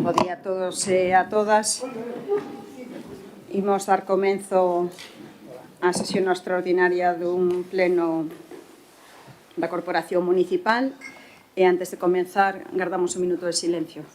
Bo día a todos e a todas. Imos dar comenzo á sesión extraordinaria dun pleno da Corporación Municipal e antes de comenzar, gardamos un minuto de silencio.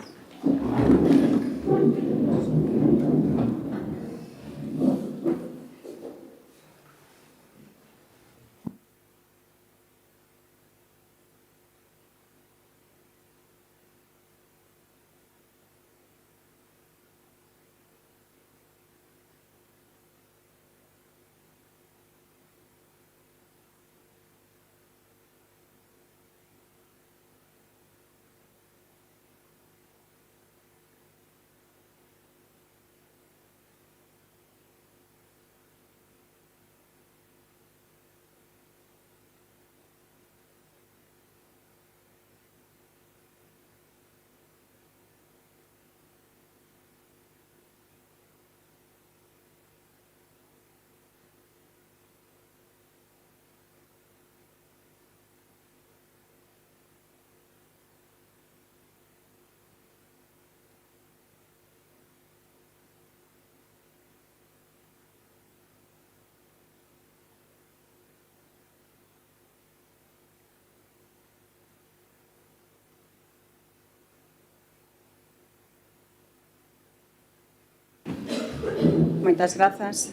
Moitas grazas.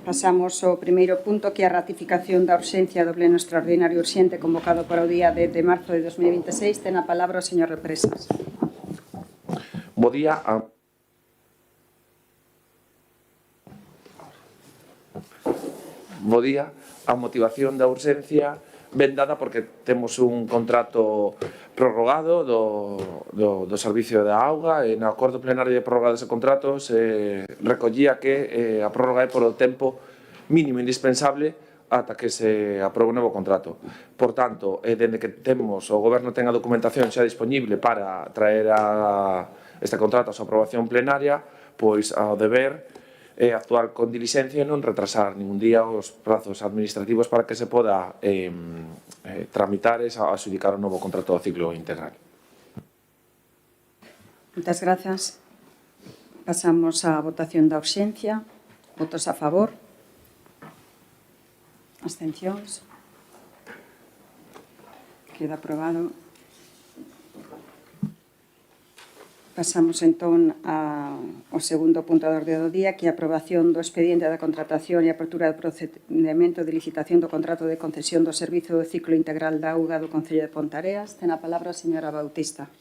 Pasamos ao primeiro punto, que é a ratificación da urxencia do pleno extraordinario urxente convocado para o día 10 de marzo de 2026. Ten a palabra o señor Represas. Bo día a motivación da urxencia ben dada porque temos un contrato prorrogado do Servicio da Auga e no acordo plenario de prórroga dese contrato se recollía que a prórroga é por o tempo mínimo indispensable ata que se aprobe un novo contrato. Por tanto, dende que temos, o Goberno ten a documentación xa disponible para traer este contrato a súa aprobación plenaria, pois ao deber actuar con dilixencia e non retrasar ningún día os prazos administrativos para que se poda tramitar e adxudicar o novo contrato do ciclo integral. Moitas grazas. Pasamos á votación da urxencia. Votos a favor. Abstencións. Queda aprobado. Pasamos entón ao segundo punto da orde do día, que é a aprobación do expediente da contratación e apertura do procedimento de licitación do contrato de concesión do servizo do ciclo integral da auga do Concello de Ponteareas. Ten a palabra a señora Bautista.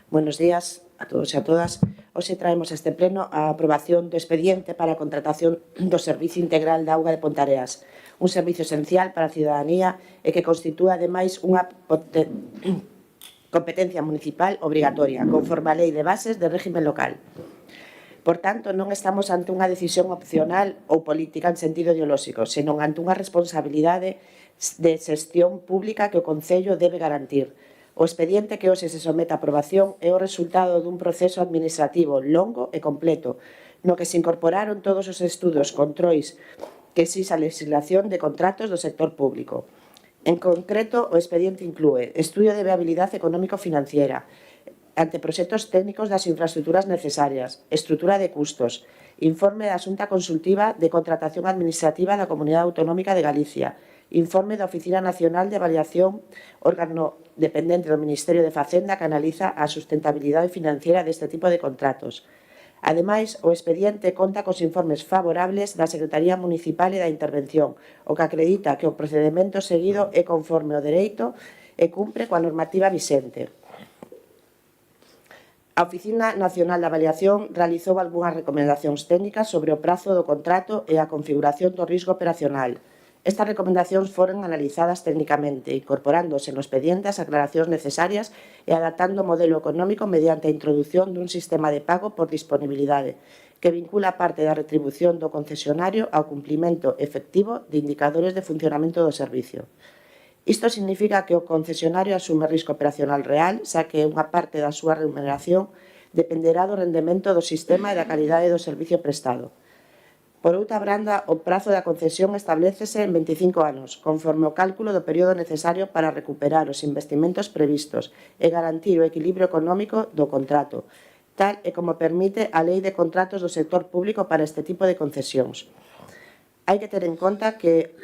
Buenos días a todos e a todas. Hoxe traemos a este pleno a aprobación do expediente para a contratación do Servicio Integral da Auga de Ponteareas, un servizo esencial para a cidadanía e que constitúe, ademais, unha competencia municipal obrigatoria, conforme a Lei de Bases de Régimen Local. Por tanto, non estamos ante unha decisión opcional ou política en sentido ideolóxico, senón ante unha responsabilidade de xestión pública que o Concello debe garantir. O expediente que hoxe se somete a aprobación é o resultado dun proceso administrativo longo e completo, no que se incorporaron todos os estudos controis que exixe a legislación de contratos do sector público. En concreto, o expediente inclúe estudio de viabilidade económico-financiera, anteproxectos técnicos das infraestructuras necesarias, estrutura de custos, informe da Xunta Consultiva de Contratación Administrativa da Comunidade Autonómica de Galicia, informe da Oficina Nacional de Avaliación, órgano dependente do Ministerio de Facenda que analiza a sustentabilidade financiera deste tipo de contratos. Ademais, o expediente conta cos informes favorables da Secretaría Municipal e da Intervención, o que acredita que o procedimento seguido é conforme ao dereito e cumpre coa normativa vixente. A Oficina Nacional de Avaliación realizou algunhas recomendacións técnicas sobre o prazo do contrato e a configuración do risco operacional. Estas recomendacións foron analizadas técnicamente, incorporándose no expediente as aclaracións necesarias e adaptando o modelo económico mediante a introdución dun sistema de pago por disponibilidade, que vincula parte da retribución do concesionario ao cumprimento efectivo de indicadores de funcionamento do servicio. Isto significa que o concesionario asume risco operacional real, xa que unha parte da súa remuneración dependerá do rendemento do sistema e da calidade do servicio prestado. Por outra banda, o prazo da concesión establécese en 25 anos, conforme o cálculo do período necesario para recuperar os investimentos previstos e garantir o equilibrio económico do contrato, tal e como permite a Lei de Contratos do Sector Público para este tipo de concesións. Hai que ter en conta que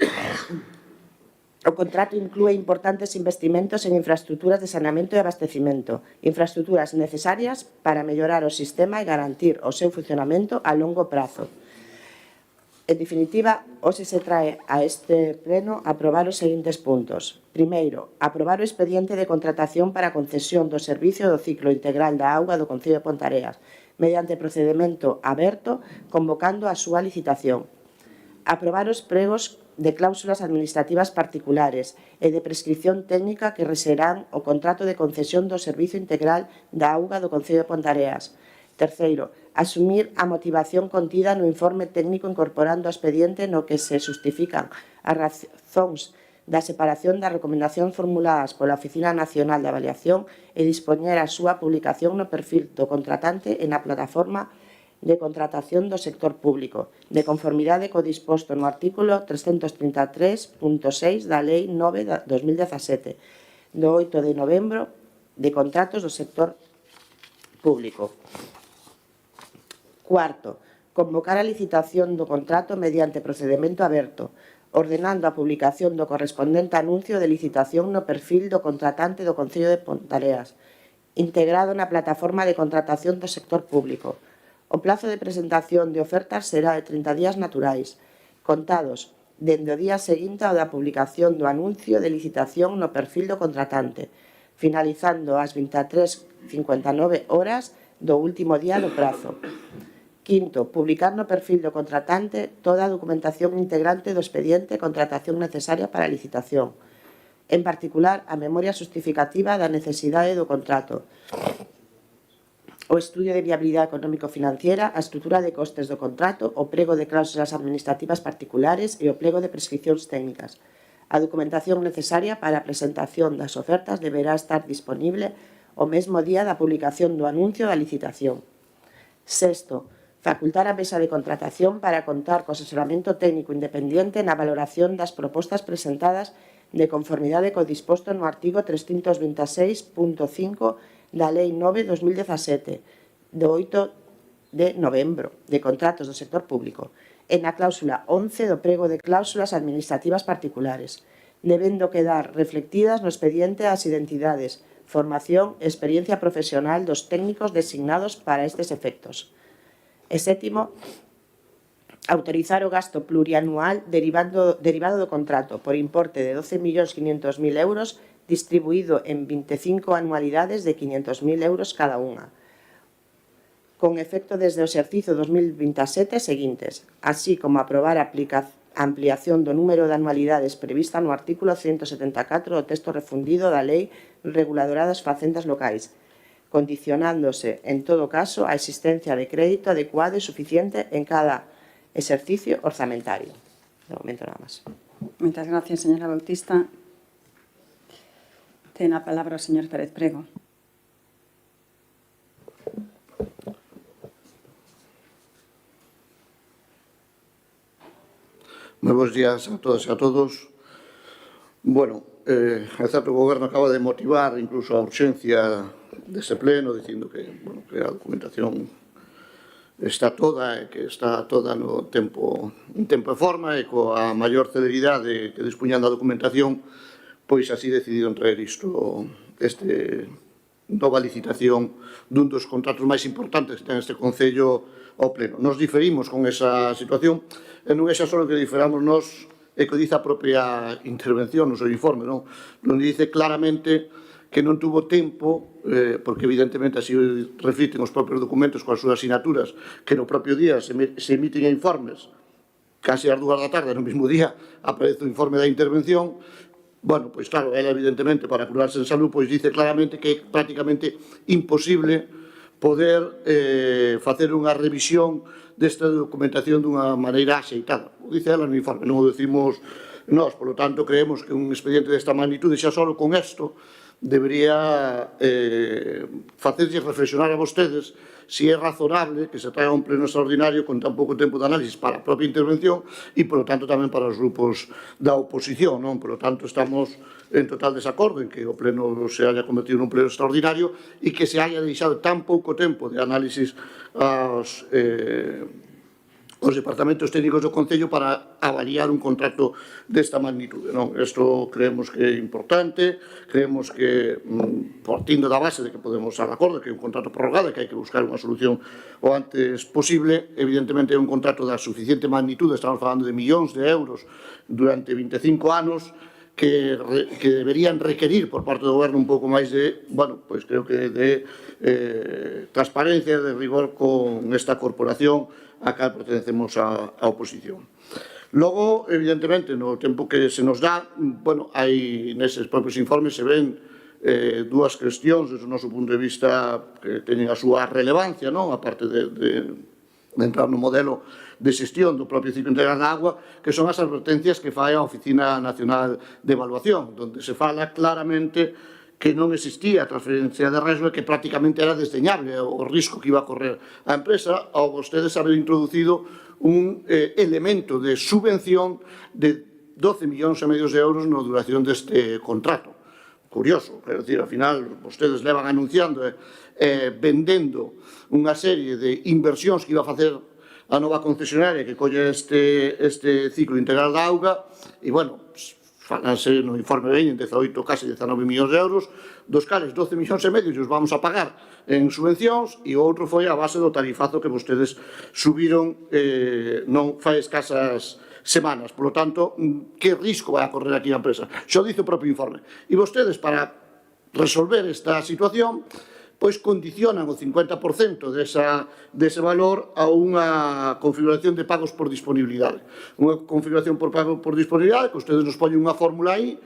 o contrato inclúe importantes investimentos en infraestruturas de saneamento e abastecimento, infraestruturas necesarias para mellorar o sistema e garantir o seu funcionamento a longo prazo. En definitiva, hoxe se trae a este pleno aprobar os seguintes puntos. Primeiro, aprobar o expediente de contratación para a concesión do servicio do ciclo integral da auga do Concello de Pontareas, mediante procedemento aberto, convocando a súa licitación. Aprobar os pregos de cláusulas administrativas particulares e de prescripción técnica que rexerán o contrato de concesión do servicio integral da auga do Concello de Pontareas. Terceiro, asumir a motivación contida no informe técnico incorporando ao expediente no que se justifican as razóns da separación das recomendacións formuladas pola Oficina Nacional de Avaliación e dispoñer a súa publicación no perfil do contratante e na plataforma de contratación do sector público, de conformidade co disposto no artículo 333.6 da Lei 9 de 2017, do 8 de novembro de contratos do sector público. Cuarto, convocar a licitación do contrato mediante procedemento aberto, ordenando a publicación do correspondente anuncio de licitación no perfil do contratante do Concello de Pontareas, integrado na plataforma de contratación do sector público. O plazo de presentación de ofertas será de 30 días naturais, contados dende o día seguinte ao da publicación do anuncio de licitación no perfil do contratante, finalizando ás 23:59 horas do último día do prazo. Quinto, publicar no perfil do contratante toda a documentación integrante do expediente de contratación necesaria para a licitación, en particular a memoria justificativa da necesidade do contrato, o estudio de viabilidade económico-financiera, a estrutura de costes do contrato, o prego de cláusulas administrativas particulares e o plego de prescripcións técnicas. A documentación necesaria para a presentación das ofertas deberá estar disponible o mesmo día da publicación do anuncio da licitación. Sexto, facultar a mesa de contratación para contar co asesoramento técnico independiente na valoración das propostas presentadas de conformidade co disposto no artigo 326.5 da Lei 9/2017, do 8 de novembro, de contratos do sector público, e na cláusula 11 do prego de cláusulas administrativas particulares, debendo quedar reflectidas no expediente as identidades, formación e experiencia profesional dos técnicos designados para estes efectos. E sétimo, autorizar o gasto plurianual derivado do contrato por importe de 12.500.000 euros distribuído en 25 anualidades de 500.000 euros cada unha, con efecto desde o exercicio 2027 seguintes, así como aprobar a ampliación do número de anualidades prevista no artículo 174 do texto refundido da Lei Reguladora das Facendas Locais, condicionándose, en todo caso, a existencia de crédito adecuado e suficiente en cada exercicio orzamentario. De momento, nada más. Muchas gracias, señora Bautista. Tiene la palabra el señor Pérez Prego. Moi bons días a todas e a todos. Bueno, é certo que o Goberno acaba de motivar incluso a urxencia dese pleno, dicindo que, bueno, que a documentación está toda e que está toda no tempo, en tempo e forma e coa maior celeridade que dispuñan da documentación, pois así decidiron traer isto, nova licitación dun dos contratos máis importantes que ten este Concello ao pleno. Nos diferimos con esa situación e non é xa só que diferamos nós, é que dice a propia intervención no seu informe, non? Onde dice claramente que non tuvo tempo, porque evidentemente así refliten os propios documentos coas súas asignaturas, que no propio día se emiten informes, casi ás 2 da tarde, no mesmo día, aparece o informe da intervención. Bueno, pois claro, ela evidentemente, para curarse en salud, pois dice claramente que é prácticamente imposible poder facer unha revisión desta documentación dunha maneira axeitada. O dice ela no informe, non o decimos nós, polo tanto, creemos que un expediente desta magnitude, xa só con isto, debería facerlles reflexionar a vostedes si é razonable que se traiga un pleno extraordinario con tan pouco tempo de análisis para a propia intervención e, polo tanto, tamén para os grupos da oposición, non? Polo tanto, estamos en total desacordo en que o pleno se haya convertido nun pleno extraordinario e que se haya deixado tan pouco tempo de análisis aos departamentos técnicos do Concello para avaliar un contrato desta magnitude, non? Isto creemos que é importante, creemos que, partindo da base de que podemos estar de acordo que é un contrato prorrogado e que hai que buscar unha solución o antes posible, evidentemente é un contrato da suficiente magnitude, estamos falando de millóns de euros durante 25 anos, que deberían requerir por parte do goberno un pouco máis de, bueno, pois creo que de transparencia, de rigor con esta corporación a cal pertencemos á oposición. Logo, evidentemente, no tempo que se nos dá, bueno, hai neses propios informes se ven dúas cuestións desde o noso punto de vista que teñen a súa relevancia, non? A parte de entrar no modelo de xestión do propio ciclo integral da agua, que son as advertencias que fai a Oficina Nacional de Evaluación, onde se fala claramente que non existía transferencia de risco e que prácticamente era desdeñable o risco que iba a correr a empresa ao vostedes haber introducido un elemento de subvención de 12,5 millóns de euros na duración deste contrato. Curioso, quero dicir, ao final, vostedes levan anunciando vendendo unha serie de inversións que iba a facer a nova concesionaria que colle este ciclo integral da auga e, bueno, falanse no informe veñen 18, casi 19 millóns de euros, dos cales 12,5 millóns os vamos a pagar en subvencións e o outro foi a base do tarifazo que vostedes subiron non fai escasas semanas. Por lo tanto, que risco vai a correr aquí a empresa? Xo dice o propio informe. E vostedes, para resolver esta situación, pois condicionan o 50% dese valor a unha configuración de pagos por disponibilidade. Unha configuración por pago por disponibilidade que ustedes nos poñen unha fórmula aí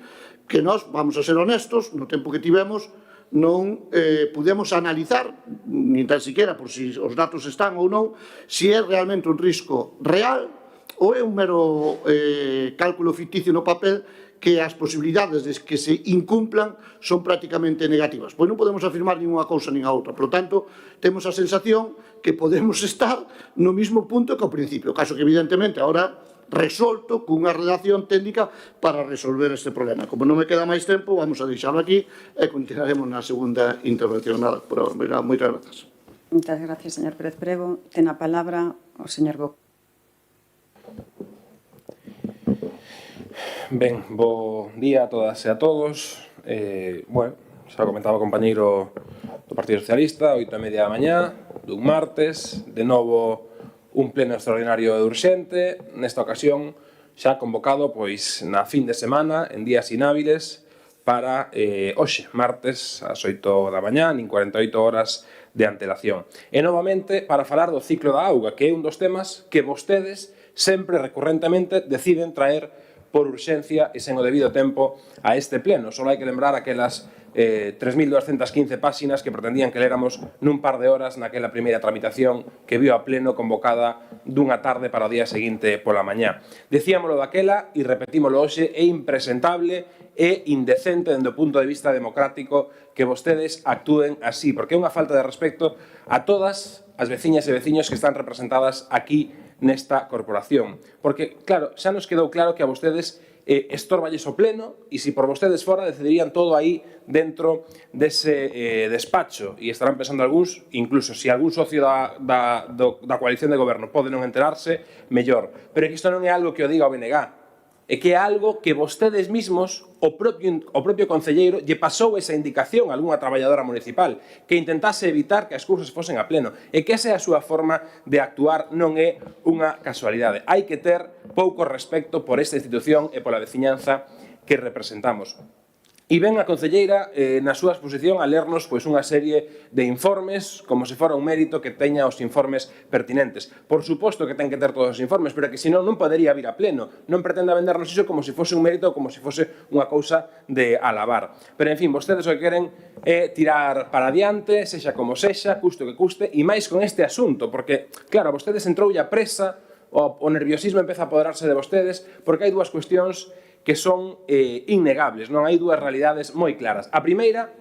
que nós, vamos a ser honestos, no tempo que tivemos, non pudemos analizar, nin tan siquiera por si os datos están ou non, si é realmente un risco real ou é un mero cálculo ficticio no papel que as posibilidades de que se incumplan son prácticamente negativas. Pois non podemos afirmar nin unha cousa nin a outra. Por lo tanto, temos a sensación que podemos estar no mismo punto que ao principio. Caso que, evidentemente, ahora resolto cunha redacción técnica para resolver este problema. Como non me queda máis tempo, vamos a deixarlo aquí e continuaremos na segunda intervención. Nada, por ahora. Moitas grazas. Moitas gracias, señor Pérez Prego. Ten a palabra o señor Boc. Ben, bo día a todas e a todos. Bueno, xa comentaba o compañeiro do Partido Socialista, 8:30 da mañá, dun martes, de novo un pleno extraordinario e urxente, nesta ocasión xa convocado pois na fin de semana, en días inhábiles, para hoxe, martes, ás 8 da mañá, nin 48 horas de antelación. E novamente para falar do ciclo da auga, que é un dos temas que vostedes sempre recurrentemente deciden traer por urxencia e sen o debido tempo a este pleno. Só hai que lembrar aquelas 3.215 páxinas que pretendían que léramos nun par de horas naquela primeira tramitación que viu a pleno convocada dunha tarde para o día seguinte pola mañá. Decíamolo daquela e repetímolo hoxe, é impresentable e indecente dende o punto de vista democrático que vostedes actúen así, porque é unha falta de respecto a todas as veciñas e veciños que están representadas aquí nesta corporación. Porque, claro, xa nos quedou claro que a vostedes estorballes o pleno e se por vostedes fora decidirían todo aí dentro dese despacho e estarán pensando algúns, incluso se algún socio da coalición de goberno pode non enterarse, mellor. Pero é que isto non é algo que o diga o BNG, é que é algo que vostedes mismos, o propio concelleiro, lle pasou esa indicación a algunha traballadora municipal que intentase evitar que as cousas fosen a pleno e que esa é a súa forma de actuar, non é unha casualidade. Hai que ter pouco respecto por esta institución e pola veciñanza que representamos. E ven a concelleira na súa exposición a lernos pois unha serie de informes como se fora un mérito que teña os informes pertinentes. Por suposto que ten que ter todos os informes, pero que senón non podería vir a pleno. Non pretenda vendernos iso como se fose un mérito ou como se fose unha cousa de alabar. Pero, en fin, vostedes o que queren é tirar para adiante, sexa como sexa, custo que custe, e máis con este asunto, porque, claro, a vostedes entroulle a presa, o nerviosismo empeza a apoderarse de vostedes, porque hai dúas cuestións que son innegables, non hai dúas realidades moi claras. A primeira,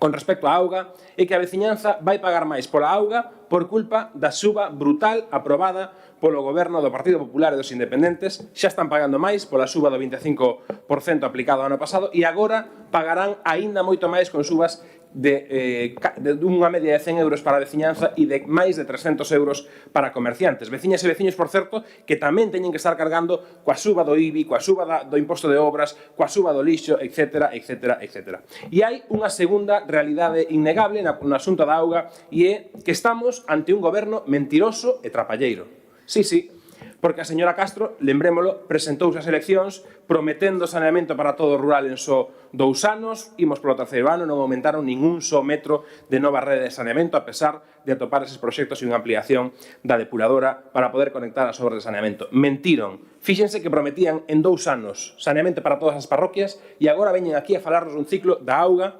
con respecto á auga, é que a veciñanza vai pagar máis pola auga por culpa da suba brutal aprobada polo goberno do Partido Popular e dos Independentes. Xa están pagando máis pola suba do 25% aplicado ano pasado e agora pagarán aínda moito máis con subas de unha media de 100 euros para a veciñanza e de máis de 300 euros para comerciantes. Veciñas e veciños, por certo, que tamén teñen que estar cargando coa suba do IBI, coa suba do imposto de obras, coa suba do lixo, etc, etc, etc. E hai unha segunda realidade innegable no asunto da auga e é que estamos ante un goberno mentiroso e trapalleiro. Sí, sí, porque a señora Castro, lembrémolo, presentouse as eleccións prometendo saneamento para todo o rural en só 2 anos, imos polo terceiro ano, non aumentaron ningún só metro de nova rede de saneamento, a pesar de atopar eses proxectos e unha ampliación da depuradora para poder conectar as obras de saneamento. Mentiron. Fíxense que prometían en 2 anos saneamento para todas as parroquias e agora veñen aquí a falarnos dun ciclo da auga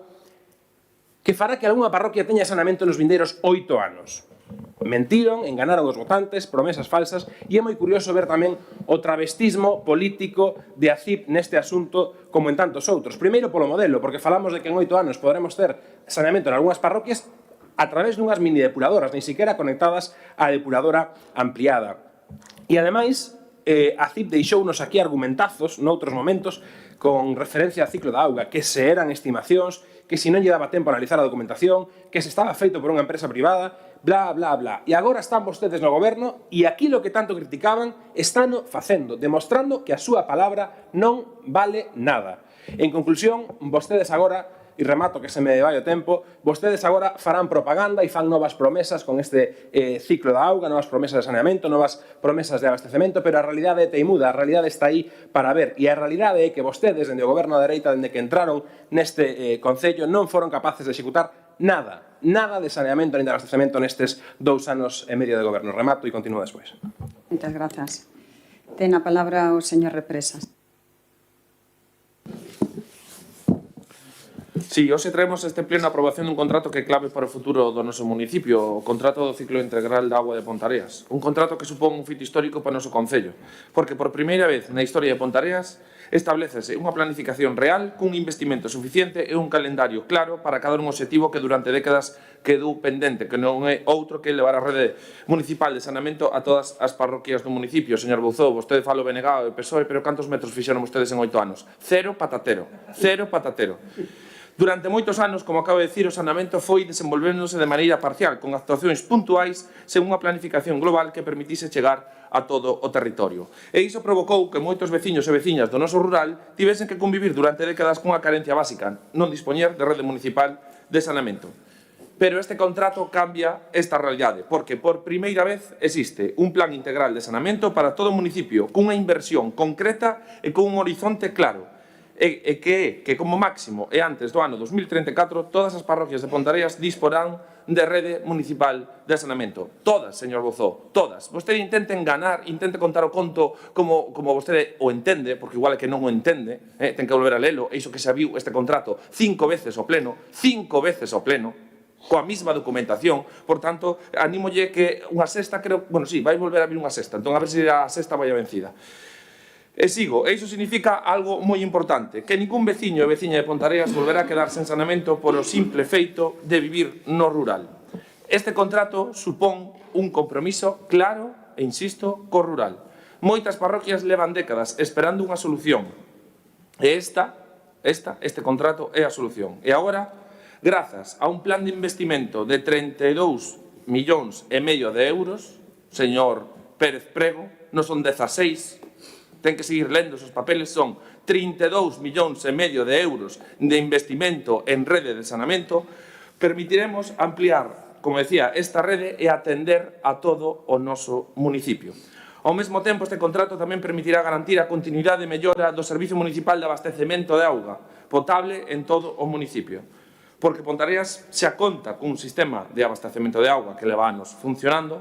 que fará que algunha parroquia teña saneamento nos vindeiros 8 anos. Mentiron, enganaron os votantes, promesas falsas, e é moi curioso ver tamén o travestismo político de a CIP neste asunto como en tantos outros. Primeiro polo modelo, porque falamos de que en 8 anos poderemos ter saneamento en algunhas parroquias a través dunhas mini depuradoras, nin siquiera conectadas á depuradora ampliada. E ademais, a CIP deixounos aquí argumentazos noutros momentos con referencia ao ciclo da auga, que se eran estimacións, que se non lle daba tempo a analizar a documentación, que se estaba feito por unha empresa privada, bla, bla, bla. E agora están vostedes no goberno e aquilo que tanto criticaban están facendo, demostrando que a súa palabra non vale nada. En conclusión, vostedes agora, e remato que se me vai o tempo, vostedes agora farán propaganda e fan novas promesas con este ciclo da auga, novas promesas de saneamento, novas promesas de abastecemento, pero a realidade é teimuda, a realidade está aí para ver. E a realidade é que vostedes, dende o goberno da dereita, dende que entraron neste concello, non foron capaces de executar nada, nada de saneamento nin de abastecemento nestes 2 anos e medio de goberno. Remato e continúo despois. Moitas grazas. Ten a palabra o señor Represas. Sí, hoxe traemos este pleno a aprobación dun contrato que é clave para o futuro do noso municipio, o contrato do ciclo integral de auga de Pontareas. Un contrato que supón un fito histórico para o noso concello, porque por primeira vez na historia de Pontareas establecese unha planificación real cun investimento suficiente e un calendario claro para cada un obxectivo que durante décadas quedou pendente, que non é outro que levar a rede municipal de saneamento a todas as parroquias do municipio. Señor Bouzou, vostede fala o BNG e o PSOE, pero cantos metros fixeron vostedes en 8 anos? Cero patatero, cero patatero. Durante moitos anos, como acabo de dicir, o saneamento foi desenvolvéndose de maneira parcial, con actuacións puntuais, sen unha planificación global que permitise chegar a todo o territorio. E iso provocou que moitos veciños e veciñas do noso rural tivesen que convivir durante décadas cunha carencia básica, non dispoñer de rede municipal de saneamento. Pero este contrato cambia esta realidade, porque por primeira vez existe un plan integral de saneamento para todo o municipio, cunha inversión concreta e con un horizonte claro, e que como máximo e antes do ano 2034 todas as parroquias de Pontareas disporán de rede municipal de saneamento. Todas, señor Bouzou, todas. Vostede intente enganar, intente contar o conto como vostede o entende, porque igual é que non o entende, ten que volver a lelo, e iso que xa viu este contrato 5 veces ao pleno, coa mesma documentación. Por tanto, anímolle que unha sexta, creo, bueno, sí, vai volver a vir unha sexta, entón a ver se a sexta vai a vencida. E sigo, e iso significa algo moi importante, que ningún veciño e veciña de Pontareas volverá a quedar sen saneamento por o simple feito de vivir no rural. Este contrato supón un compromiso claro, e insisto, co rural. Moitas parroquias levan décadas esperando unha solución. E este contrato é a solución. E agora, grazas a un plan de investimento de 32,5 millóns de euros, señor Pérez Prego, non son 16, ten que seguir lendo esos papeles, son 32,5 millóns de euros de investimento en rede de saneamento, permitiremos ampliar, como decía, esta rede e atender a todo o noso municipio. Ao mesmo tempo, este contrato tamén permitirá garantir a continuidade e mellora do Servicio Municipal de Abastecemento de Auga potable en todo o municipio, porque Pontareas xa conta cun sistema de abastecemento de auga que leva anos funcionando,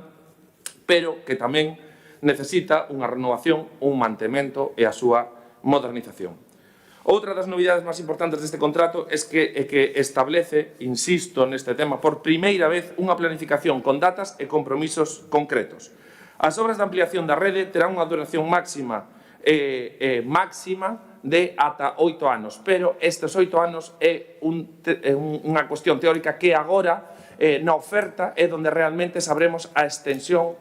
pero que tamén necesita unha renovación, un mantemento e a súa modernización. Outra das novidades máis importantes deste contrato é que establece, insisto neste tema, por primeira vez unha planificación con datas e compromisos concretos. As obras de ampliación da rede terán unha duración máxima de ata 8 anos, pero estes 8 anos é unha cuestión teórica que agora na oferta é onde realmente sabremos a extensión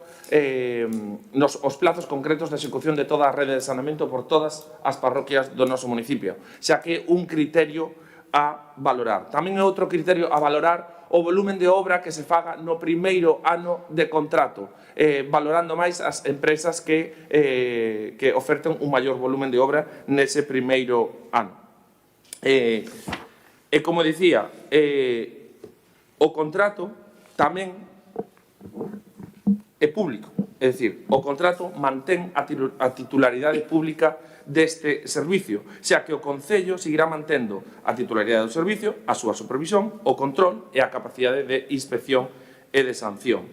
os plazos concretos de execución de toda a rede de saneamento por todas as parroquias do noso municipio, xa que é un criterio a valorar. Tamén é outro criterio a valorar o volumen de obra que se faga no primeiro ano de contrato, valorando máis as empresas que oferten un maior volumen de obra nese primeiro ano. E como dicía, o contrato tamén é público, é dicir, o contrato mantén a titularidade pública deste servicio, xa que o Concello seguirá mantendo a titularidade do servicio, a súa supervisión, o control e a capacidade de inspección e de sanción.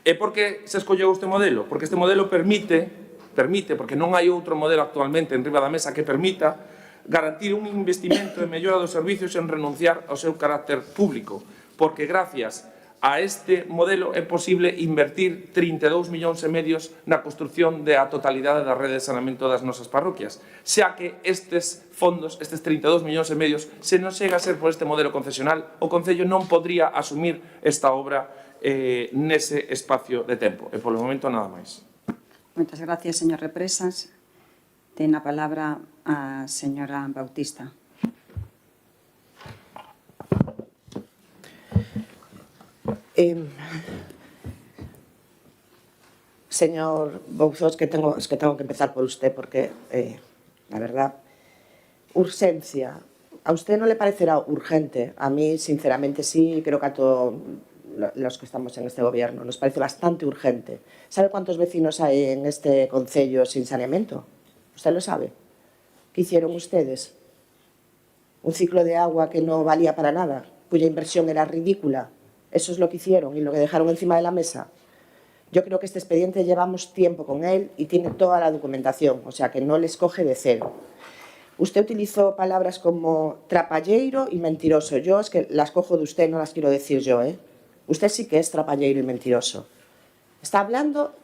E por que se escolleu este modelo? Porque este modelo permite, porque non hai outro modelo actualmente en riba da mesa que permita garantir un investimento en mellora dos servicios sen renunciar ao seu carácter público, porque gracias a este modelo é posible invertir 32 millóns e medios na construción da totalidade da rede de saneamento das nosas parroquias, xa que estes fondos, estes 32 millóns e medios, se non chega a ser por este modelo concesional, o Concello non podría asumir esta obra nese espacio de tempo. E polo momento nada máis. Moitas gracias, señor Represas. Ten a palabra a señora Bautista. Señor Bouzós, que tengo que empezar por usted porque, la verdad, urgencia. ¿A usted no le parecerá urgente? A mí, sinceramente, sí, creo que a todos los que estamos en este gobierno nos parece bastante urgente. ¿Sabe cuántos vecinos hay en este concello sin saneamiento? ¿Usted lo sabe? ¿Qué hicieron ustedes? Un ciclo de agua que no valía para nada, cuya inversión era ridícula. Eso es lo que hicieron y lo que dejaron encima de la mesa. Yo creo que este expediente llevamos tiempo con él y tiene toda la documentación, o sea que no les coge de cero. Usted utilizó palabras como trapalleiro y mentiroso. Yo es que las cojo de usted, no las quiero decir yo, ¿eh? Usted sí que es trapalleiro y mentiroso. Está hablando...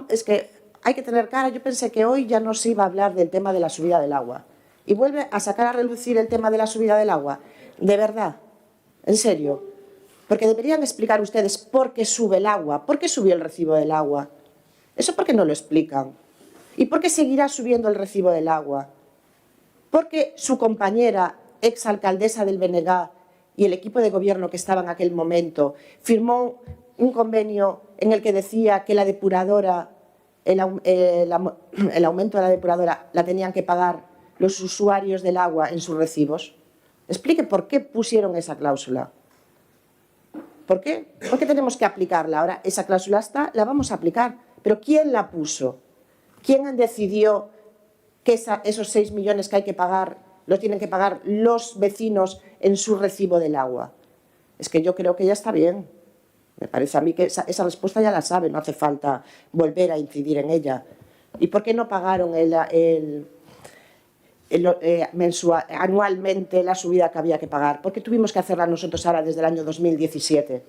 Es que hay que tener cara. Yo pensé que hoy ya no se iba a hablar del tema de la subida del agua. Y vuelve a sacar a relucir el tema de la subida del agua. De verdad, en serio. Porque deberían explicar ustedes por qué sube el agua, por qué subió el recibo del agua. ¿Eso por qué no lo explican? ¿Y por qué seguirá subiendo el recibo del agua? Porque su compañera, exalcaldesa del BNG y el equipo de gobierno que estaba en aquel momento firmó un convenio en el que decía que la depuradora, el aumento de la depuradora la tenían que pagar los usuarios del agua en sus recibos. Explique por qué pusieron esa cláusula. ¿Por qué? ¿Por qué tenemos que aplicarla? Ahora, esa cláusula está, la vamos a aplicar. Pero ¿quién la puso? ¿Quién decidió que esos 6 millones que hay que pagar los tienen que pagar los vecinos en su recibo del agua? Es que yo creo que ya está bien. Me parece a mí que esa respuesta ya la sabe, no hace falta volver a incidir en ella. ¿Y por qué no pagaron anualmente la subida que había que pagar? ¿Por qué tuvimos que hacerla nosotros ahora desde el año 2017?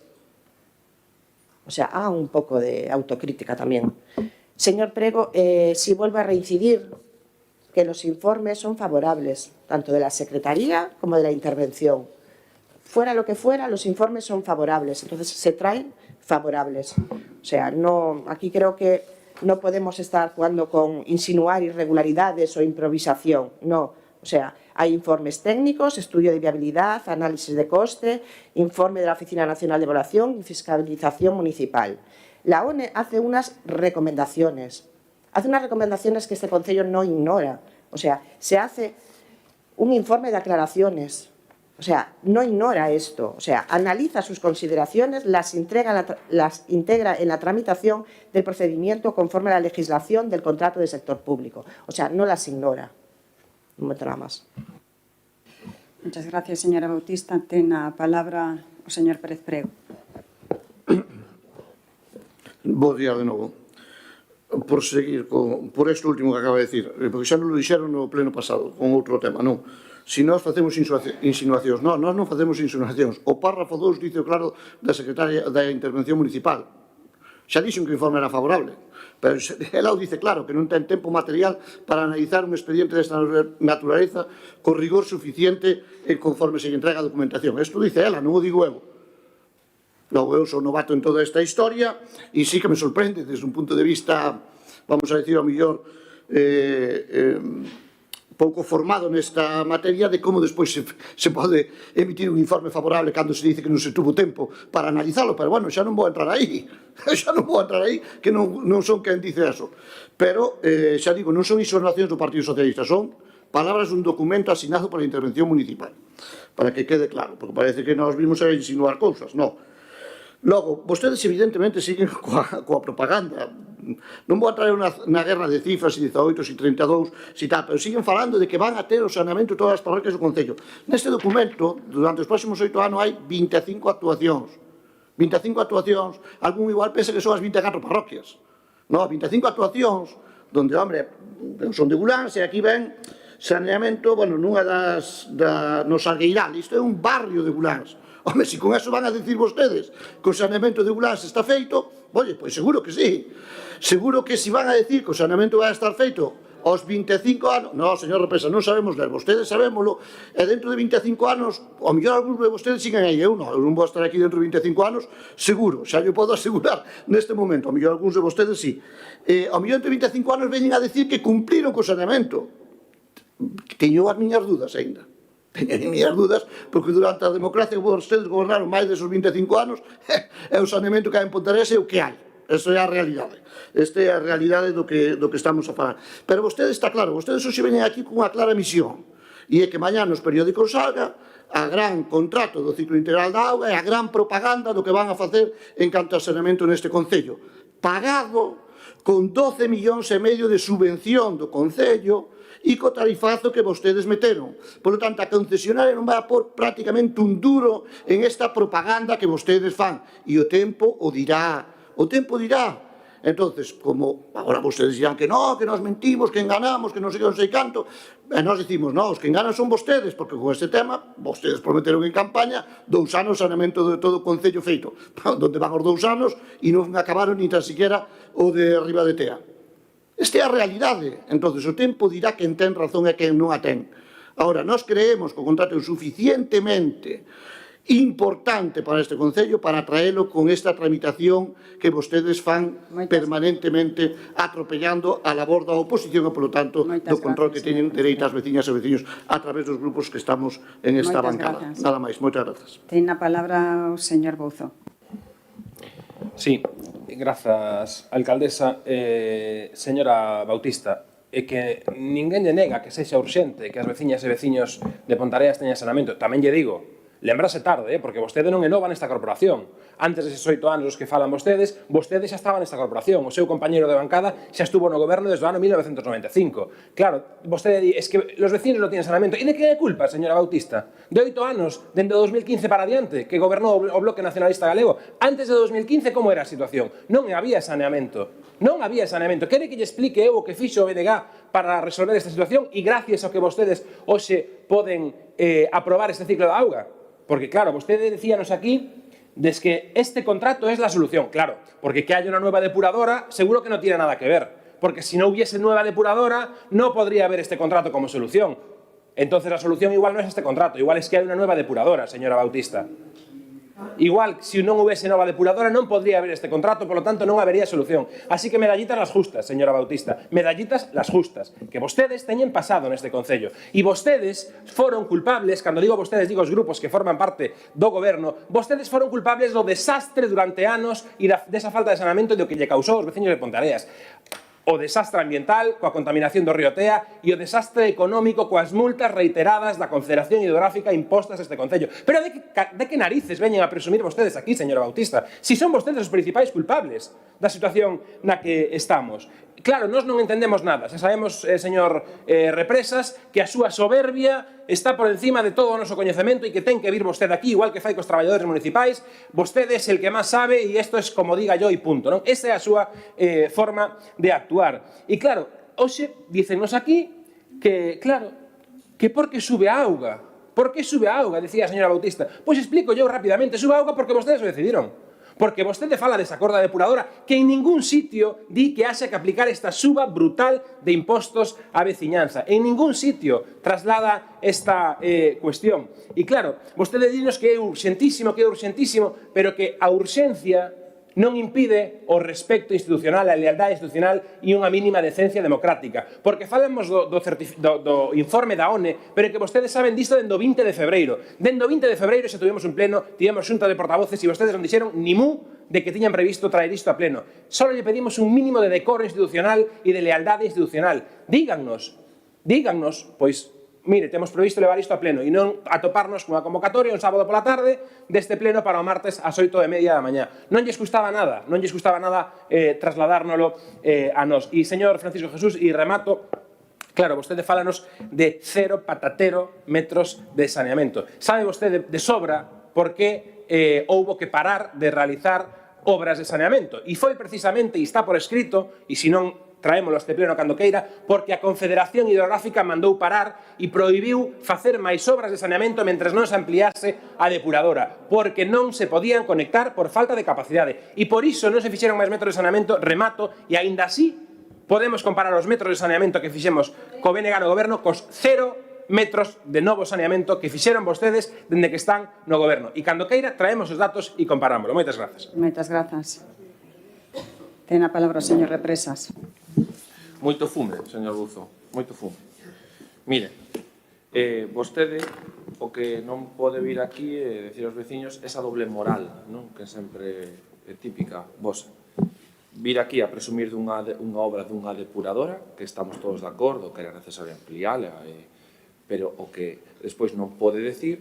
O sea, hagan un poco de autocrítica también. Señor Prego, si vuelvo a reincidir, que los informes son favorables, tanto de la Secretaría como de la intervención. Fuera lo que fuera, los informes son favorables, entonces se traen favorables. O sea, no, aquí creo que no podemos estar jugando con insinuar irregularidades o improvisación, no. O sea, hay informes técnicos, estudio de viabilidad, análisis de coste, informe de la Oficina Nacional de Evaluación y Fiscalización Municipal. La ONE hace unas recomendaciones que este Concello no ignora. O sea, se hace un informe de aclaraciones. O sea, no ignora esto. O sea, analiza sus consideraciones, las integra en la tramitación del procedimiento conforme a la legislación del contrato de sector público. O sea, no las ignora. Un momento nada más. Muchas gracias, señora Bautista. Ten a palabra o señor Pérez Prego. Bo día de novo. Por seguir por isto último que acaba de decir, porque xa non lo dixeron no pleno pasado con outro tema, non. Se nós facemos insinuacións, non, nós non facemos insinuacións. O párrafo 2 dice claro da secretaria da Intervención Municipal. Xa dixen que o informe era favorable, pero ela o dice claro, que non ten tempo material para analizar un expediente desta naturaleza con rigor suficiente conforme se lle entrega a documentación. Isto dice ela, non o digo eu. Logo, eu sou novato en toda esta historia e sí que me sorprende desde un punto de vista, vamos a decir, ao mellor, pouco formado nesta materia de como despois se pode emitir un informe favorable cando se dice que non se tuvo tempo para analizalo, pero bueno, xa non vou entrar aí, que non son quen dice eso. Pero, xa digo, non son insinuacións do Partido Socialista, son palabras dun documento asignado pola intervención municipal, para que quede claro, porque parece que nos vimos a insinuar cousas, non. Logo, vostedes evidentemente siguen coa propaganda. Non vou entrar na guerra de cifras, e 18, e 32, e tal, pero siguen falando de que van a ter o saneamento de todas as parroquias do Concello. Neste documento, durante os próximos 8 anos, hai 25 actuacións. 25 actuacións, algún igual pensa que son as 24 parroquias. Non, 25 actuacións, donde, hombre, son de Gulans, e aquí ven saneamento, bueno, nunha no Salgueiral, isto é un barrio de Gulans. Home, se con eso van a decir vostedes que o saneamento de Gulans está feito, oye, pois seguro que sí. Seguro que se van a decir que o saneamento vai a estar feito aos 25 anos... Non, señor Represa, non sabemos ler, vostedes sabémolo, e dentro de 25 anos, ao mellor algúns de vostedes siguen aí, eu non vou estar aquí dentro de 25 anos, seguro, xa yo podo asegurar neste momento, ao mellor algúns de vostedes sí. Ao mellor entre 25 anos veñen a decir que cumpliron co saneamento. Teño as miñas dudas ainda. Teño as miñas dudas, porque durante a democracia que vostedes gobernaron máis desos 25 anos, é o saneamento que hai en Pontevedra é o que hai. Esa é a realidade. Esta é a realidade do que estamos a falar. Pero vostedes, está claro, vostedes hoxe veñen aquí con unha clara misión, e é que mañá nos periódicos salga a gran contrato do ciclo integral da auga e a gran propaganda do que van a facer en canto a saneamento neste Concello, pagado con 12,5 millóns de subvención do Concello e co tarifazo que vostedes meteron. Por lo tanto, a concesionaria non vai a pôr prácticamente un duro en esta propaganda que vostedes fan. E o tempo o dirá. O tempo dirá. Entonces, como agora vostedes dirán que nos mentimos, que enganamos, que non sei canto, e nós dicimos, non, os que enganan son vostedes, porque con este tema, vostedes prometeron en campaña 2 anos saneamento de todo o Concello feito, donde van os 2 anos e non acabaron ni tan siquiera o de Ribadetea. Esta é a realidade. Entón, o tempo dirá quen ten razón e quen non a ten. Ahora, nós creemos que o contrato é suficientemente importante para este Concello para traelo con esta tramitación que vostedes fan permanentemente atropellando a labor da oposición e, polo tanto, do control que teñen dereito as veciñas e veciños a través dos grupos que estamos en esta bancada. Nada máis. Moitas grazas. Ten a palabra o señor Bouzo. Sí, grazas, alcaldesa. Señora Bautista, é que ninguén lle nega que sexa urxente que as veciñas e veciños de Pontareas teñan saneamento. Tamén lle digo, lembrase tarde, porque vostede non é nova nesta corporación. Antes deses 8 anos que falan vostedes xa estaba nesta corporación. O seu compañeiro de bancada xa estuvo no goberno desde o ano 1995. Claro, vostede di, es que los vecinos non tienen saneamento. E de que é culpa, señora Bautista? De 8 anos, dende 2015 para adiante, que gobernou o Bloque Nacionalista Galego. Antes de 2015, como era a situación? Non había saneamento. Non había saneamento. Quere que lle explique eu o que fixo o BNG para resolver esta situación e gracias ao que vostedes hoxe poden aprobar este ciclo de auga? Porque, claro, vostede decíanos aquí des que este contrato es la solución. Claro, porque que haya una nueva depuradora seguro que no tiene nada que ver. Porque si no hubiese nueva depuradora, no podría haber este contrato como solución. Entonces la solución igual no es este contrato, igual es que hay una nueva depuradora, señora Bautista. Igual, se non houvese nova depuradora, non podría haber este contrato, por lo tanto, non habería solución. Así que medallitas las justas, señora Bautista, medallitas las justas, que vostedes teñen pasado neste Concello. E vostedes foron culpables, cando digo vostedes, digo os grupos que forman parte do goberno, vostedes foron culpables do desastre durante anos e desa falta de saneamento do que lle causou aos veciños de Pontareas. O desastre ambiental coa contaminación do río Tea e o desastre económico coas multas reiteradas da Confederación Hidrográfica impostas a este Concello. Pero de que narices veñen a presumir vostedes aquí, señora Bautista? Si son vostedes os principais culpables da situación na que estamos. Claro, nós non entendemos nada. Xa sabemos, señor Represas, que a súa soberbia está por encima de todo o noso coñecemento e que ten que vir vostede aquí, igual que fai cos traballadores municipais. Vostede é el que máis sabe e isto é como diga yo e punto, non? Esa é a súa forma de actuar. E claro, hoxe dicennos aquí que, claro, que por que sube a auga? Por que sube a auga, decía a señora Bautista? Pois explico yo rapidamente, sube a auga porque vostedes o decidiron. Porque vostede fala desa corda depuradora que en ningún sitio di que haxa que aplicar esta suba brutal de impostos á veciñanza. En ningún sitio traslada esta cuestión. E claro, vostede dinos que é urxentísimo, pero que a urxencia non impide o respecto institucional, a lealdade institucional e unha mínima decencia democrática. Porque falamos do informe da ONE, pero que vostedes saben disto dende o 20 de febreiro. Dende o 20 de febreiro xa tuvimos un pleno, tivemos xunta de portavoces e vostedes non dixeron ni mu de que tiñan previsto traer isto a pleno. Solo lle pedimos un mínimo de decoro institucional e de lealdade institucional. Dígannos, pois, mire, temos previsto levar isto a pleno e non atoparnos cunha convocatoria un sábado pola tarde deste pleno para o martes ás 8:30 da mañá. Non lles custaba nada, trasladárnolo a nós. E, señor Francisco Jesús, e remato, claro, vostede fálanos de 0 patatero metros de saneamento. Sabe vostede de sobra por que houbo que parar de realizar obras de saneamento. E foi precisamente, e está por escrito, e se non traémolo este pleno cando queira, porque a Confederación Hidrográfica mandou parar e prohibiu facer máis obras de saneamento mentres non se ampliase a depuradora, porque non se podían conectar por falta de capacidade. E por iso non se fixeron máis metros de saneamento, remato, e aínda así podemos comparar os metros de saneamento que fixemos co BNG no goberno cos 0 metros de novo saneamento que fixeron vostedes dende que están no goberno. E cando queira traemos os datos e comparámoslo. Moitas grazas. Moitas grazas. Ten a palabra o señor Represas. Moito fume, señor Buzo, moito fume. Mire, vostede o que non pode vir aquí e decir aos veciños esa doble moral, non? Que sempre é típica vosa. Vir aquí a presumir dunha obra dunha depuradora, que estamos todos de acordo, que era necesario ampliala, pero o que despois non pode decir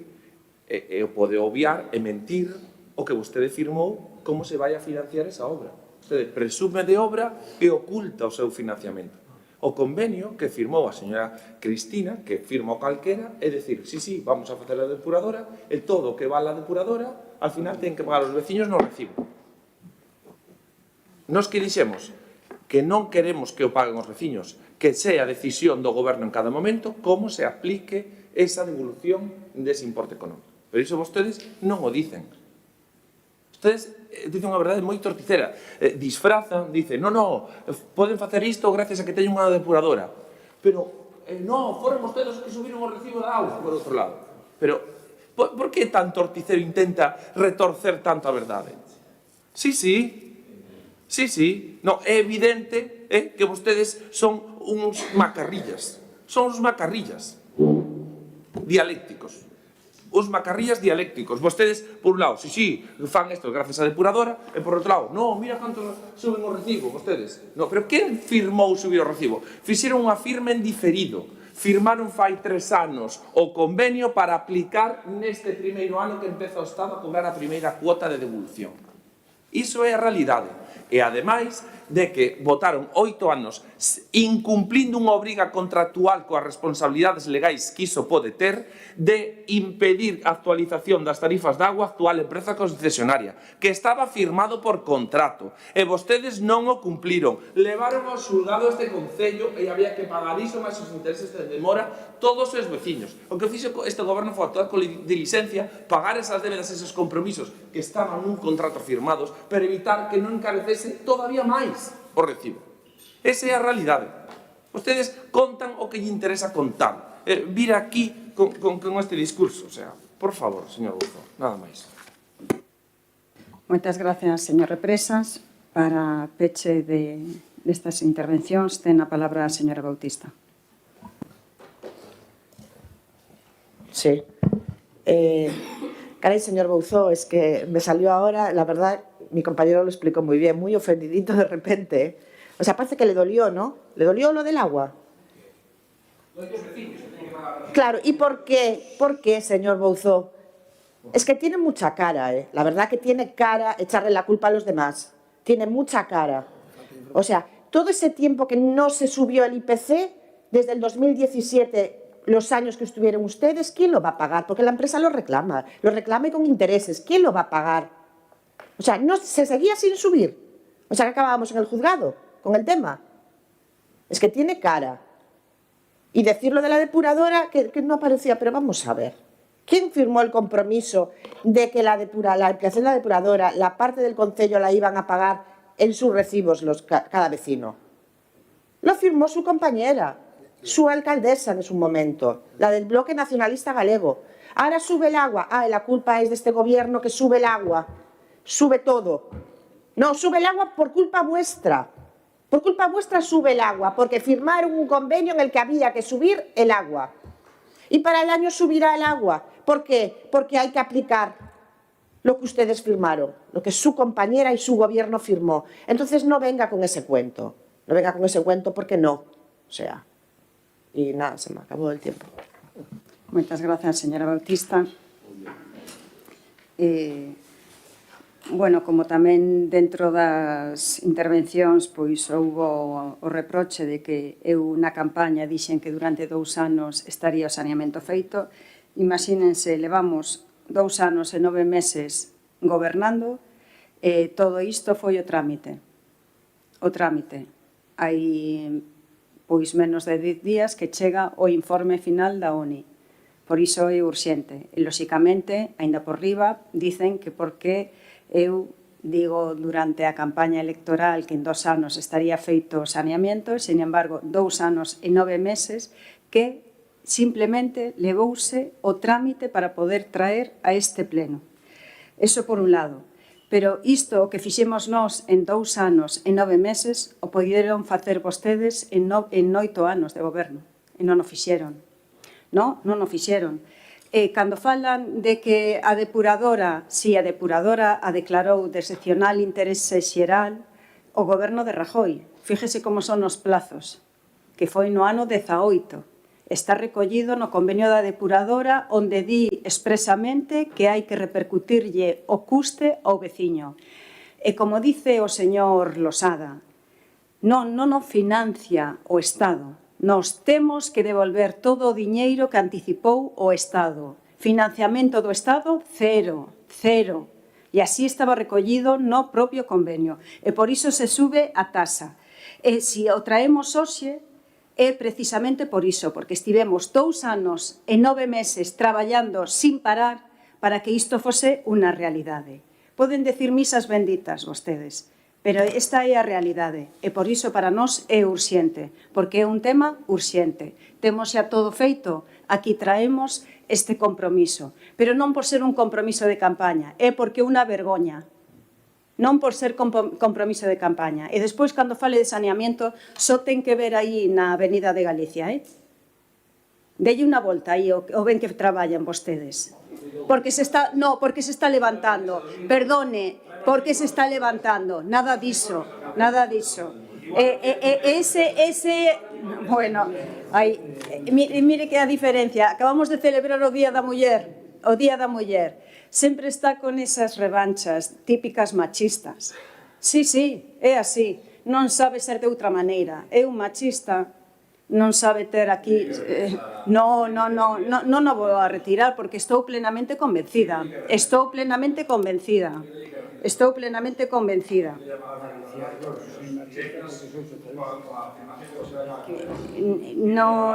e o pode obviar e mentir o que vostede firmou como se vai a financiar esa obra. Vostede presume de obra e oculta o seu financiamento. O convenio que firmou a señora Cristina, que firmou calquera, é dicir, sí, vamos a facer a depuradora, e todo o que va a la depuradora, al final ten que pagar os veciños no recibo. Nos que dixemos que non queremos que o paguen os veciños, que sea decisión do goberno en cada momento como se aplique esa devolución dese importe económico. Pero iso vostedes non o dicen. Ustedes dicen unha verdade moi torticera, disfrazan, dicen, no, poden facer isto gracias a que teñen unha depuradora, pero foron vostedes os que subiron o recibo da auga, por outro lado. Pero, por que tan torticero intenta retorcer tanto a verdade? Sí, no, é evidente que vostedes son uns macarrillas, dialécticos. Os macarrillas dialécticos. Vostedes, por un lado, sí, fan isto gracias á depuradora, e por outro lado, mira canto suben o recibo, vostedes. Pero quen firmou subir o recibo? Fixeron unha firma en diferido. Firmaron fai 3 anos o convenio para aplicar neste primeiro ano que empeza o Estado a cobrar a primeira cuota de devolución. Iso é a realidade. E, ademais, de que votaron 8 anos incumplindo unha obriga contractual coas responsabilidades legais que iso pode ter de impedir a actualización das tarifas de agua actual empresa concesionaria, que estaba firmado por contrato, e vostedes non o cumpliron. Levaron ao xulgado este concello e había que pagar iso máis os intereses de demora todos os veciños. O que fixo este goberno foi actuar con diligencia, pagar esas débedas, esos compromisos que estaban nun contrato firmados, para evitar que non encarecese todavía máis o recibo. Esa é a realidade. Vostedes contan o que lle interesa contar. Vir aquí con este discurso, o sea, por favor, señor Buzo, nada máis. Moitas gracias, señor Represas. Para peche destas intervencións, ten a palabra a señora Bautista. Sí. Caray, señor Bouzó, es que me salió ahora, la verdad, mi compañero lo explicó muy bien, muy ofendidito de repente. O sea, parece que le dolió, ¿no? ¿Le dolió lo del agua? Claro, ¿y por qué? ¿Por qué, señor Bouzó? Es que tiene mucha cara, ¿eh? La verdad que tiene cara echarle la culpa a los demás. Tiene mucha cara. O sea, todo ese tiempo que no se subió el IPC, desde el 2017, los años que estuvieron ustedes, ¿quién lo va a pagar? Porque la empresa lo reclama y con intereses. ¿Quién lo va a pagar? O sea, no se seguía sin subir. O sea, que acabábamos en el juzgado con el tema. Es que tiene cara. Y decirlo de la depuradora, que no aparecía, pero vamos a ver. ¿Quién firmó el compromiso de que la ampliación de la depuradora, la parte del concello la iban a pagar en sus recibos cada vecino? Lo firmó su compañera, su alcaldesa en su momento, la del Bloque Nacionalista Galego. Ahora sube el agua. La culpa es de este gobierno que sube el agua, sube todo. No, sube el agua por culpa vuestra. Por culpa vuestra sube el agua, porque firmaron un convenio en el que había que subir el agua. Y para el año subirá el agua. ¿Por qué? Porque hay que aplicar lo que ustedes firmaron, lo que su compañera y su gobierno firmó. Entonces no venga con ese cuento. No venga con ese cuento porque no. O sea, y nada, se me acabó el tiempo. Moitas grazas, señora Bautista. Bueno, como tamén dentro das intervencións pois houbo o reproche de que eu na campaña dixen que durante 2 anos estaría o saneamento feito. Imagínense, levamos 2 anos e 9 meses gobernando e todo isto foi o trámite. O trámite. Hai pois menos de 10 días que chega o informe final da ONI. Por iso é urxente. E, lóxicamente, aínda por riba, dicen que porque eu digo durante a campaña electoral que en 2 anos estaría feito o saneamento, e, sin embargo, 2 anos e 9 meses que simplemente levouse o trámite para poder traer a este pleno. Eso por un lado. Pero isto o que fixemos nós en 2 anos e 9 meses o poderon facer vostedes en 8 anos de goberno. E non o fixeron. Non o fixeron. E cando falan de que a depuradora, si a depuradora a declarou de excepcional interese xeral, o goberno de Rajoy, fíjese como son os plazos, que foi no ano 18. Está recollido no convenio da depuradora onde di expresamente que hai que repercutirlle o custe ao veciño. E como dice o señor Losada, non o financia o Estado. Nos temos que devolver todo o diñeiro que anticipou o Estado. Financiamento do Estado, cero. E así estaba recollido no propio convenio. E por iso se sube a tasa. E se o traemos hoxe, é precisamente por iso, porque estivemos 2 anos e 9 meses traballando sin parar para que isto fose unha realidade. Poden decir misas benditas vostedes, pero esta é a realidade e por iso para nós é urxente, porque é un tema urxente. Temos xa todo feito, aquí traemos este compromiso, pero non por ser un compromiso de campaña, é porque é unha vergoña. Non por ser compromiso de campaña. E despois, cando fale de saneamento, só ten que ver aí na Avenida de Galicia, Delle unha volta aí o ben que traballan vostedes. Porque se está levantando. Perdone, porque se está levantando. Nada diso. Bueno, mire que a diferencia. Acabamos de celebrar o Día da Muller. Sempre está con esas revanchas típicas machistas. Sí, é así. Non sabe ser de outra maneira. É un machista, non sabe ter aquí... Non o vou a retirar porque estou plenamente convencida. No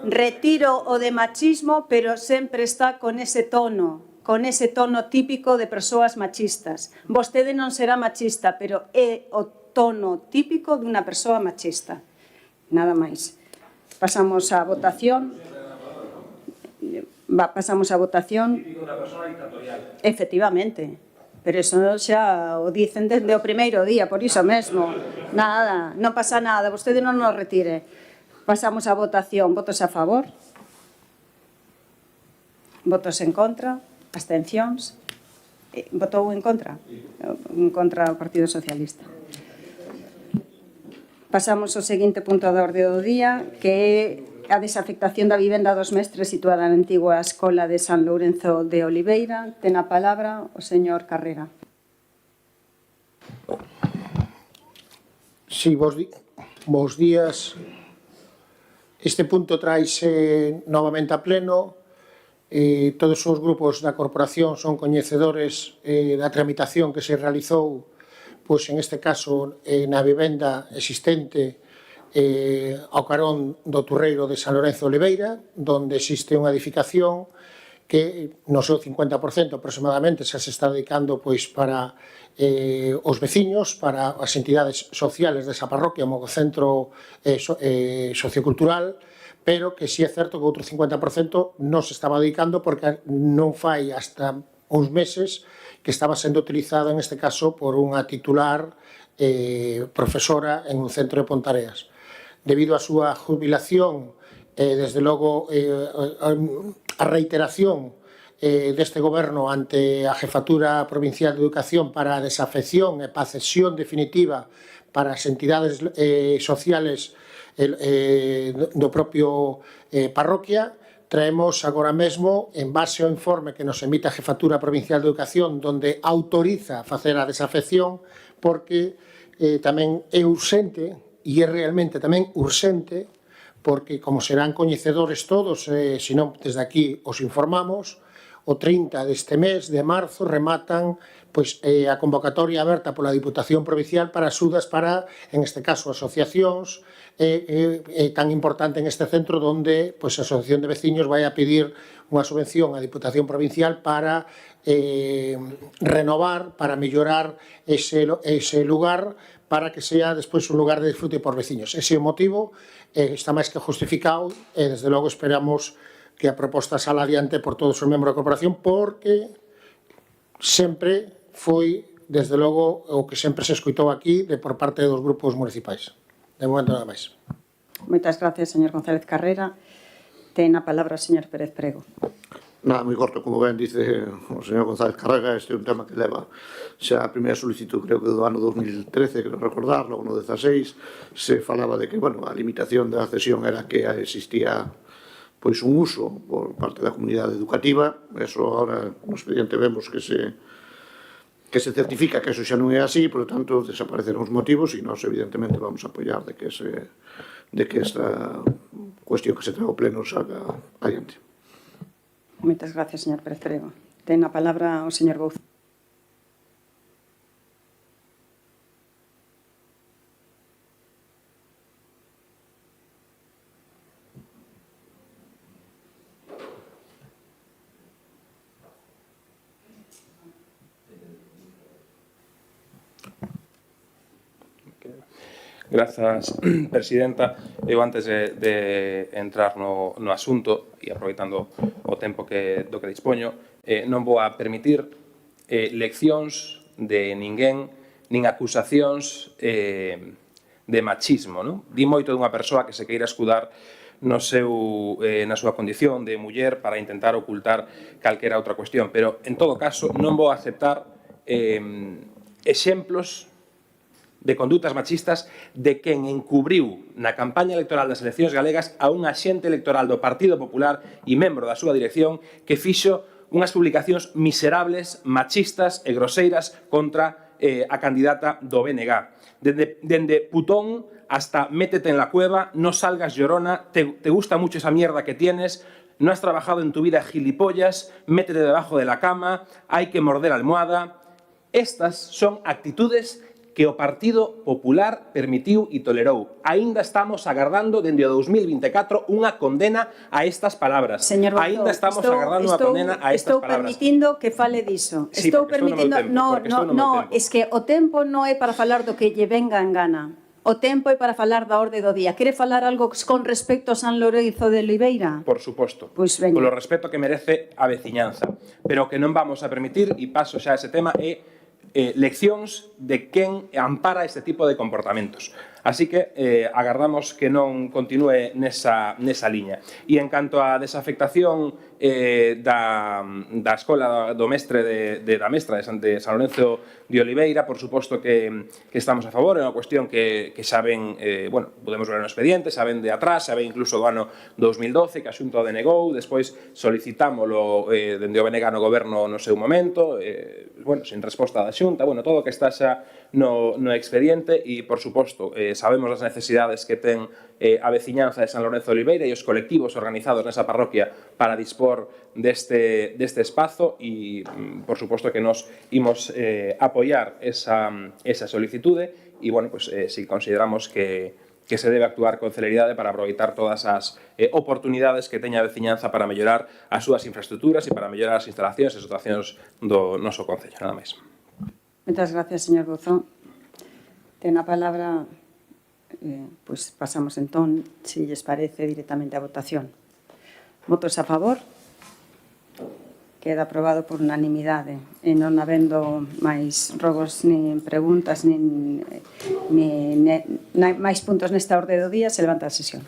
retiro o de machismo, pero sempre está con ese tono típico de persoas machistas. Vostede non será machista, pero é o tono típico dunha persoa machista. Nada máis. Pasamos á votación. Efectivamente. Pero iso xa o dicen desde o primeiro día, por iso mesmo. Nada, non pasa nada, vostede non nos retire. Pasamos á votación. Votos a favor? Votos en contra? Abstencións? Votou en contra? En contra o Partido Socialista. Pasamos ao seguinte punto da orde do día, que é a desafectación da vivenda dos mestres situada na antigua escola de San Lourenzo de Oliveira. Ten a palabra o señor Carrera. Sí, bos días. Este punto traise novamente a pleno. Todos os grupos da corporación son coñecedores da tramitación que se realizou, pois en este caso, na vivenda existente ao carón do Turreiro de San Lourenzo de Oliveira, onde existe unha edificación que no seu 50% aproximadamente xa se está dedicando pois para os veciños, para as entidades sociales desa parroquia, como o centro sociocultural, pero que si é certo que outro 50% non se estaba dedicando porque non fai hasta uns meses que estaba sendo utilizado en este caso por unha titular profesora en un centro de Pontareas. Debido á súa jubilación, desde logo a reiteración deste goberno ante a Jefatura Provincial de Educación para a desafección e para a cesión definitiva para as entidades sociales do propio parroquia, traemos agora mesmo, en base ao informe que nos emite a Jefatura Provincial de Educación, donde autoriza facer a desafección, porque tamén é urxente, e é realmente tamén urxente, porque, como serán coñecedores todos, senón desde aquí os informamos, o 30 deste mes de marzo rematan pois, a convocatoria aberta pola Diputación Provincial para axudas para, en este caso, asociacións, tan importante en este centro donde pois, a Asociación de Veciños vai a pedir unha subvención á Diputación Provincial para renovar, para mellorar ese lugar, para que sea despois un lugar de disfrute por veciños. Ese é o motivo, está máis que justificado e desde logo esperamos que a proposta sala adiante por todos os membros da corporación, porque sempre foi, desde logo, o que sempre se escoitou aquí por parte dos grupos municipais. De momento nada máis. Moitas gracias, señor González Carrera. Ten a palabra o señor Pérez Prego. Nada, moi corto, como ben dice o señor González Carrera, este é un tema que leva xa a primeira solicitud, creo que do ano 2013, que non recordar, logo no 16, se falaba de que, bueno, a limitación da cesión era que existía pois un uso por parte da comunidade educativa. Eso agora no expediente vemos que se certifica que eso xa non é así, por lo tanto desapareceron os motivos e nós evidentemente vamos a apoiar de que esta cuestión que se trae ao pleno salga adiante. Moitas gracias, señor Pérez Prego. Ten a palabra o señor Bouza. Grazas, presidenta. Eu antes de entrar no asunto e aproveitando o tempo do que dispoño, non vou a permitir leccións de ninguén nin acusacións de machismo. Non? Di moito dunha persoa que se queira escudar na súa condición de muller para intentar ocultar calquera outra cuestión, pero en todo caso non vou a aceptar exemplos de condutas machistas de quen encubriu na campaña electoral das eleccións galegas a un axente electoral do Partido Popular e membro da súa dirección que fixo unhas publicacións miserables, machistas e groseiras contra a candidata do BNG. Dende putón hasta métete en la cueva, no salgas llorona, te gusta mucho esa mierda que tienes, no has trabajado en tu vida gilipollas, métete debajo de la cama, hay que morder almohada. Estas son actitudes que o Partido Popular permitiu e tolerou. Aínda estamos agardando dende o 2024 unha condena a estas palabras. Señor Bouza, aínda estamos agardando unha condena a estas palabras. Estou permitindo que fale diso. Sí, estou permitindo, es que o tempo non é para falar do que lle venga en gana. O tempo é para falar da orde do día. Quere falar algo con respecto a San Lorenzo de Oliveira? Por suposto. Pois veña. Polo respeto que merece a veciñanza. Pero o que non vamos a permitir, e paso xa a ese tema, é leccións de quen ampara este tipo de comportamentos. Así que agardamos que non continúe nesa liña. E en canto á desafectación da escola do mestre da mestra de San Lorenzo de Oliveira, por suposto que estamos a favor, é unha cuestión que xa ven, bueno, podemos ver no expediente, xa ven de atrás, xa ven incluso do ano 2012, que a Xunta o denegou, despois solicitámolo dende o BNG no goberno no seu momento, bueno, sin resposta da Xunta, bueno, todo o que está xa no expediente e, por suposto, sabemos das necesidades que ten a veciñanza de San Lorenzo de Oliveira e os colectivos organizados nesa parroquia para dispor deste espazo e, por suposto, que nos imos apoiar esa solicitude e, bueno, pues, si consideramos que que se debe actuar con celeridade para aproveitar todas as oportunidades que teña a veciñanza para mellorar as súas infraestructuras e para mellorar as instalacións e as dotacións do noso Concello. Nada máis. Muchas gracias, señor Bozón. Ten a palabra, pues pasamos entón, si lles parece, directamente a votación. Votos a favor? Queda aprobado por unanimidade e non habendo máis rogos nin preguntas nin máis puntos nesta orde do día, se levanta a sesión.